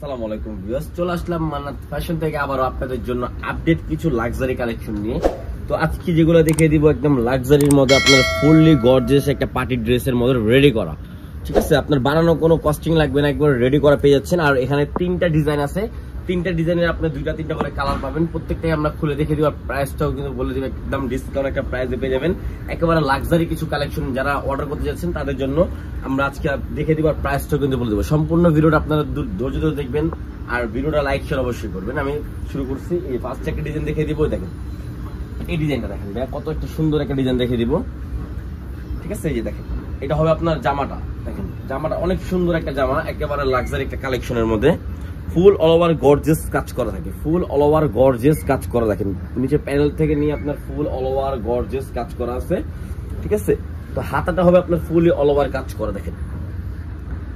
আসসালামু আলাইকুম ভিউয়ার্স, চলে আসলাম মান্নাত ফ্যাশন থেকে আবারও আপনাদের জন্য আপডেট কিছু লাক্সারি কালেকশন নিয়ে। তো আজকে যেগুলো দেখিয়ে দিব একদম লাক্সারির মধ্যে আপনার ফুললি গর্জিয়াস একটা পার্টি ড্রেসের মধ্যে রেডি করা, ঠিক আছে। আপনার বানানো কোনো কস্টিং লাগবে না, একবার রেডি করা পেয়ে যাচ্ছেন। আর এখানে তিনটা ডিজাইন আছে, তিনটা ডিজাইনের আপনি দুইটা তিনটা করে কালার পাবেন। প্রত্যেকটাই আমরা খুলে দেখে দিব, প্রাইসটাও কিন্তু বলে দিব একদম ডিসকাউন্ট একটা প্রাইসে পেয়ে যাবেন। একেবারে লাক্সারি কিছু কালেকশন যারা অর্ডার করতে যাচ্ছেন তাদের জন্য আমরা আজকে দেখে দিব, আর প্রাইসটাও কিন্তু বলে দেবো। সম্পূর্ণ ভিডিওটা আপনারা ধৈর্য ধরে দেখবেন আর ভিডিওটা লাইক শেয়ার অবশ্যই করবেন। আমি শুরু করছি, এই ফার্স্ট একটা ডিজাইন দেখে দিব। দেখেন এই ডিজাইনটা, দেখেন কত একটা সুন্দর একটা ডিজাইন দেখে দিব, ঠিক আছে। এই যে দেখেন এটা হবে আপনার জামাটা, দেখেন জামাটা অনেক সুন্দর একটা জামা, একেবারে লাক্সারি একটা কালেকশনের মধ্যে ফুল অল ওভার গর্জিয়াস কাজ করা থাকে, ফুল অল ওভার গর্জিয়াস কাজ করা। দেখেন নিচে প্যানেল থেকে নিয়ে আপনার ফুল অল ওভার গর্জিয়াস কাজ করা আছে, ঠিক আছে। তো হাতাটা হবে আপনার ফুলি অল ওভার কাজ করা। দেখেন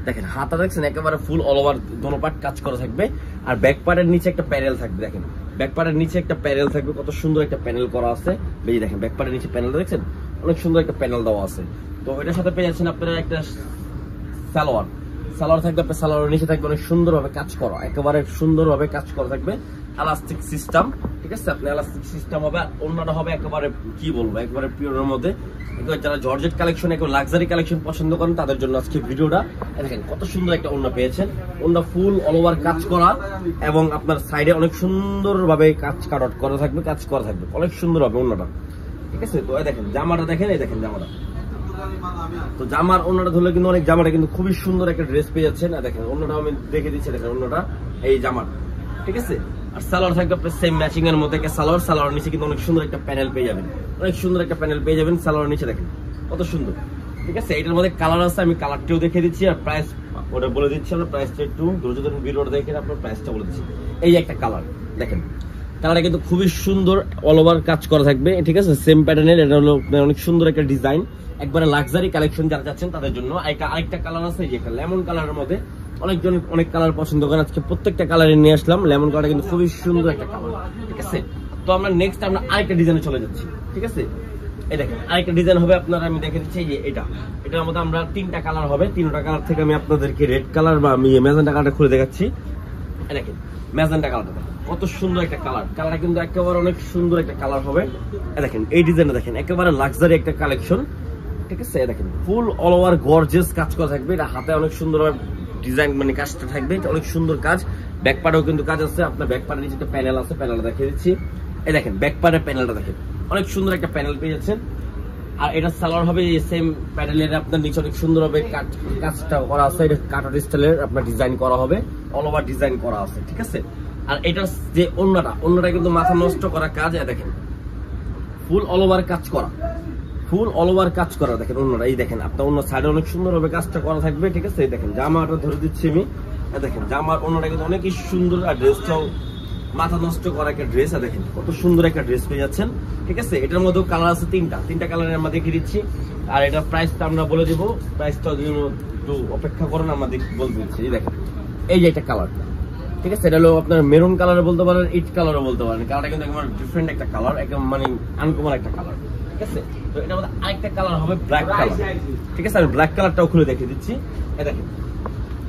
দেখেন হাতা দেখছেন একেবারে ফুল অল ওভার দোনো পার্ট কাজ করা থাকবে। আর ব্যাক পার্টের নিচে একটা প্যানেল থাকবে, দেখেন ব্যাক পার্টের নিচে একটা প্যানেল থাকবে, কত সুন্দর একটা প্যানেল করা আছে। এই দেখেন ব্যাক পার্টের নিচে প্যানেল দেখছেন, অনেক সুন্দর একটা প্যানেল দেওয়া আছে। তো এটার সাথে পেয়ে যাচ্ছেন আপনারা একটা সালোয়ার, সালোয়ার থাকবে আপনার, সালোয়ারের নিচে থাকবে অনেক সুন্দরভাবে কাজ করা, একেবারে সুন্দরভাবে কাজ করা থাকবে। এলাস্টিক সিস্টেম, ঠিক আছে। আপনি এলাস্টিক সিস্টেম হবে, অন্যটা হবে একেবারে কি বলবো একেবারে পিওরের মধ্যে। যারা জর্জেট কালেকশন একেবারে লাক্সারি কালেকশন পছন্দ করেন তাদের জন্য আজকে ভিডিওটা। দেখেন কত সুন্দর একটা ওড়না পেয়েছেন, ওড়না ফুল অল ওভার কাজ করা এবং আপনার সাইডে অনেক সুন্দরভাবে কাজ কাট আউট করা থাকবে, কাজ করা থাকবে অনেক সুন্দর হবে ওড়নাটা, ঠিক আছে। তো এই দেখেন জামাটা, দেখেন এই দেখেন জামাটা, তো জামার ওড়নাটা ধরলে কিন্তু অনেক জামাটা কিন্তু খুবই সুন্দর একটা ড্রেস পেয়ে যাচ্ছেন। দেখেন ওড়নাটা আমি দেখে দিচ্ছি, দেখেন ওড়নাটা এই জামার, ঠিক আছে। আর সালোয়ার থাকবে আপনার সেম ম্যাচিং এর মধ্যে সালোয়ার, সালোয়ার নিচে কিন্তু অনেক সুন্দর একটা প্যানেল পেয়ে যাবেন, অনেক সুন্দর একটা প্যানেল পেয়ে যাবেন সালোয়ার নিচে, দেখেন কত সুন্দর, ঠিক আছে। এটার মধ্যে কালার আছে, আমি কালারটাও দেখে দিচ্ছি আর প্রাইস ওটা বলে দিচ্ছি। আমরা প্রাইসটা একটু ধৈর্য ধরে ভিডিওটা দেখে আপনার প্রাইসটা বলে দিচ্ছি। এই একটা কালার, দেখেন কালারটা কিন্তু খুবই সুন্দর অল ওভার কাজ করা থাকবে, ঠিক আছে। সেম প্যাটার্নের, এটা হলো অনেক সুন্দর একটা ডিজাইন, একবারে লাক্সারি কালেকশন যারা যাচ্ছেন তাদের জন্য। আরেকটা কালার আছে, যে লেমন কালারের মধ্যে অনেকজন অনেক কালার পছন্দ করেন, আজকে প্রত্যেকটা কালারে নিয়ে আসলাম। লেমন কালারটা কিন্তু খুবই সুন্দর একটা কালার, ঠিক আছে। তো আমরা নেক্সট আমরা আরেকটা ডিজাইনে চলে যাচ্ছি, ঠিক আছে। এই দেখেন আরেকটা ডিজাইন হবে আপনার, আমি দেখে দিচ্ছি যে এটার মধ্যে আমরা তিনটা কালার হবে। তিনটা কালার থেকে আমি আপনাদেরকে রেড কালার বা আমি ম্যাজেন্টা কালারটা খুলে দেখাচ্ছি। দেখেন ম্যাজেন্টা কালারটা কত সুন্দর একটা কালার, কালারটা কিন্তু একেবারে অনেক সুন্দর একটা কালার হবে। দেখেন এই ডিজাইনটা দেখেন একেবারে লাক্সারি একটা কালেকশন, ঠিক আছে। দেখেন ফুল অল ওভার গর্জিয়াস কাজ করা থাকবে, এটা হাতে অনেক সুন্দর ডিজাইন মানে কাজটা থাকবে, অনেক সুন্দর কাজ। ব্যাক পার্টেও কিন্তু কাজ আছে, আপনার ব্যাক পার্টের নিচে একটা প্যানেল আছে, প্যানেলটা দেখিয়ে দিচ্ছি। এই দেখেন ব্যাক পার্টের প্যানেলটা দেখেন অনেক সুন্দর একটা প্যানেল পেয়ে যাচ্ছেন। আর এটা সালোয়ার হবে সেম প্যানেলের, আপনার নিচে অনেক সুন্দর হবে কাজটা করা আছে, এটা কাটার স্টাইলের আপনার ডিজাইন করা হবে, অল ওভার ডিজাইন করা আছে, ঠিক আছে। আর এটার যে ওড়নাটা কিন্তু মাথা নষ্ট করা কাজ, দেখেন ফুল অল ওভার কাজ করা, ফুল অল ওভার কাজ করা। দেখেন ওড়নাটা, এই দেখেন আপনার অন্য সাইডে অনেক সুন্দরভাবে কাজটা করা থাকবে, ঠিক আছে। দেখেন জামাটা ধরে দিচ্ছি আমি, দেখেন জামার ওড়নাটা কিন্তু অনেকই সুন্দর, আর ড্রেসটাও মাথা নষ্ট করা একটা ড্রেস। দেখেন কত সুন্দর একটা ড্রেস পেয়ে যাচ্ছেন, ঠিক আছে। এটার মধ্যেও কালার আছে তিনটা কালারের আমরা দেখিয়ে দিচ্ছি। আর এটার প্রাইসটা আমরা বলে দিব, প্রাইসটা একটু অপেক্ষা করেন, আমরা বলে দিচ্ছি। দেখেন এই যে একটা কালার, ঠিক আছে। এটা হলো আপনার মেরুন কালারে বলতে পারেন, ইট কালারও বলতে পারেন। কালারটা কিন্তু একবার ডিফারেন্ট একটা কালার, একদম মানে আনকমন একটা কালার, ঠিক আছে। তো এটার মধ্যে আরেকটা কালার হবে ব্ল্যাক কালার, ঠিক আছে। আমি ব্ল্যাক কালারটাও খুলে দেখিয়ে দিচ্ছি। দেখেন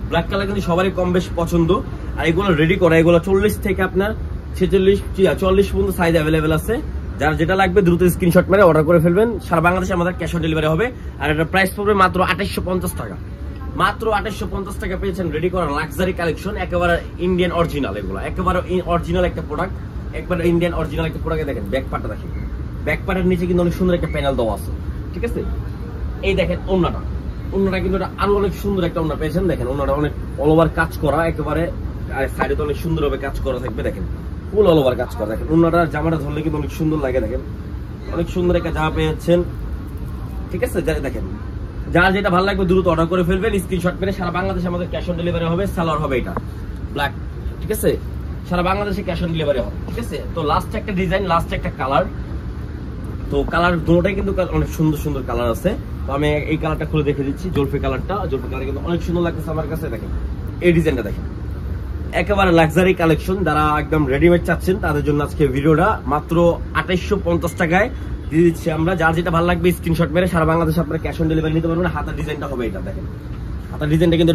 ব্ল্যাক কালার কিন্তু সবারই কম বেশ পছন্দ। আর এগুলো রেডি করা, এগুলো 40 থেকে আপনার 46-44 পর্যন্ত সাইজ অ্যাভেলেবেল আছে। যার যেটা লাগবে দ্রুত স্ক্রিনশট মেরে অর্ডার করে ফেলবেন। সারা বাংলাদেশে আমাদের ক্যাশ অন ডেলিভারি হবে। আর এটার প্রাইস পড়বে মাত্র 2850 টাকা, মাত্র 2850 টাকা পেয়েছেন রেডি করা লাক্সারি কালেকশন, একেবারে ইন্ডিয়ান অরিজিনাল। এগুলো একেবারে অরিজিনাল একটা প্রোডাক্ট, একবারে ইন্ডিয়ান অরিজিনাল একটা প্রোডাক্ট। দেখেন ব্যাক পার্টটা, দেখেন ব্যাক পার্টের নিচে কিন্তু অনেক সুন্দর একটা প্যানেল দেওয়া আছে, ঠিক আছে। এই দেখেন ওড়নাটা কিন্তু আরো অনেক সুন্দর একটা ওড়না পেয়েছেন। দেখেন ওড়নাটা অনেক অল ওভার কাজ করা, একেবারে সাইডে তো অনেক সুন্দরভাবে কাজ করা থাকবে, দেখেন ফুল অল ওভার কাজ করা। দেখেন ওড়নাটা জামাটা ধরলে কিন্তু অনেক সুন্দর লাগে, দেখেন অনেক সুন্দর একটা জামা পেয়ে যাচ্ছেন, ঠিক আছে। দেখেন যার যেটা ভালো লাগবে দ্রুত অর্ডার করে ফেলবেন, স্ক্রিনশট মেরে। সারা বাংলাদেশে আমাদের ক্যাশ অন ডেলিভারি হবে। সালোয়ার হবে এটা ব্ল্যাক, ঠিক আছে। সারা বাংলাদেশে ক্যাশ অন ডেলিভারি হবে, ঠিক আছে। তো লাস্ট একটা ডিজাইন, লাস্ট একটা কালার। তো কালার দুটোটাই কিন্তু অনেক সুন্দর সুন্দর কালার আছে। তো আমি এই কালারটা খুলে দেখে দিচ্ছি, জলফি কালারটা। জলফি কালার কিন্তু অনেক সুন্দর লাগতেছে আমার কাছে। দেখেন এই ডিজাইনটা, দেখেন একেবারে লাক্সারি কালেকশন। যারা একদম রেডিমেড চাচ্ছেন তাদের জন্য আজকে ভিডিওটা মাত্র 2850 টাকায় দিয়ে দিচ্ছি আমরা। যার যেটা ভালো লাগবে স্ক্রিনশট মেরে সারা বাংলাদেশে আপনারা ক্যাশ অন ডেলিভারি নিতে পারবেন। হাতার ডিজাইনটা হবে এটা, দেখেন হাতার ডিজাইনটা কিন্তু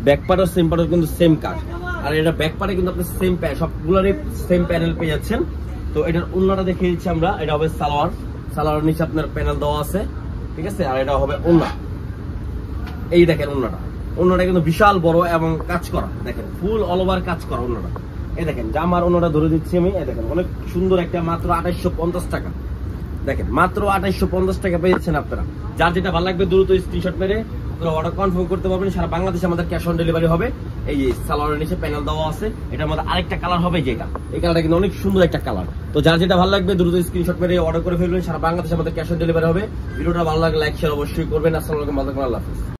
ব্যাক পার্ট আর সেম পার্ট কিন্তু সেম কাজ, আর এটা ব্যাক পারে কিন্তু আপনি সেম সবগুলোরই সেম প্যানেল পেয়ে যাচ্ছেন। তো এটার ওন্নাটা দেখিয়ে দিচ্ছি আমরা। এটা হবে সালোয়ার নিচে আপনার প্যানেল দেওয়া আছে, ঠিক আছে। আর এটা হবে ওন্না। এই দেখেন ওন্নাটা কিন্তু বিশাল বড় এবং কাজ করা, দেখেন ফুল অল ওভার কাজ করা ওন্নাটা। এই দেখেন জামার ওন্নাটা ধরে দিচ্ছি আমি। এই দেখেন অনেক সুন্দর একটা, মাত্র 2850 টাকা। দেখেন মাত্র 2850 টাকা পেয়েছেন আপনারা। যার যেটা ভালো লাগবে দ্রুত স্ক্রিনশট মেরে আপনারা অর্ডার কনফার্ম করতে পারবেন। সারা বাংলাদেশে আমাদের ক্যাশ অন ডেলিভারি হবে। এই যে সালোয়ারের নিচে প্যানেল দেওয়া আছে, এটার মধ্যে আরেকটা কালার হবে যেটা, এই কালারটা কিন্তু অনেক সুন্দর একটা কালার। তো যার যেটা ভালো লাগবে দ্রুত স্ক্রিনশট মেরে অর্ডার করে ফেলবেন। সারা বাংলাদেশে আমাদের ক্যাশ অন ডেলিভারি হবে। ভিডিওটা ভালো লাগলে লাইক শেয়ার অবশ্যই করবেন। আসসালামু আলাইকুম, আল্লাহ হাফেজ।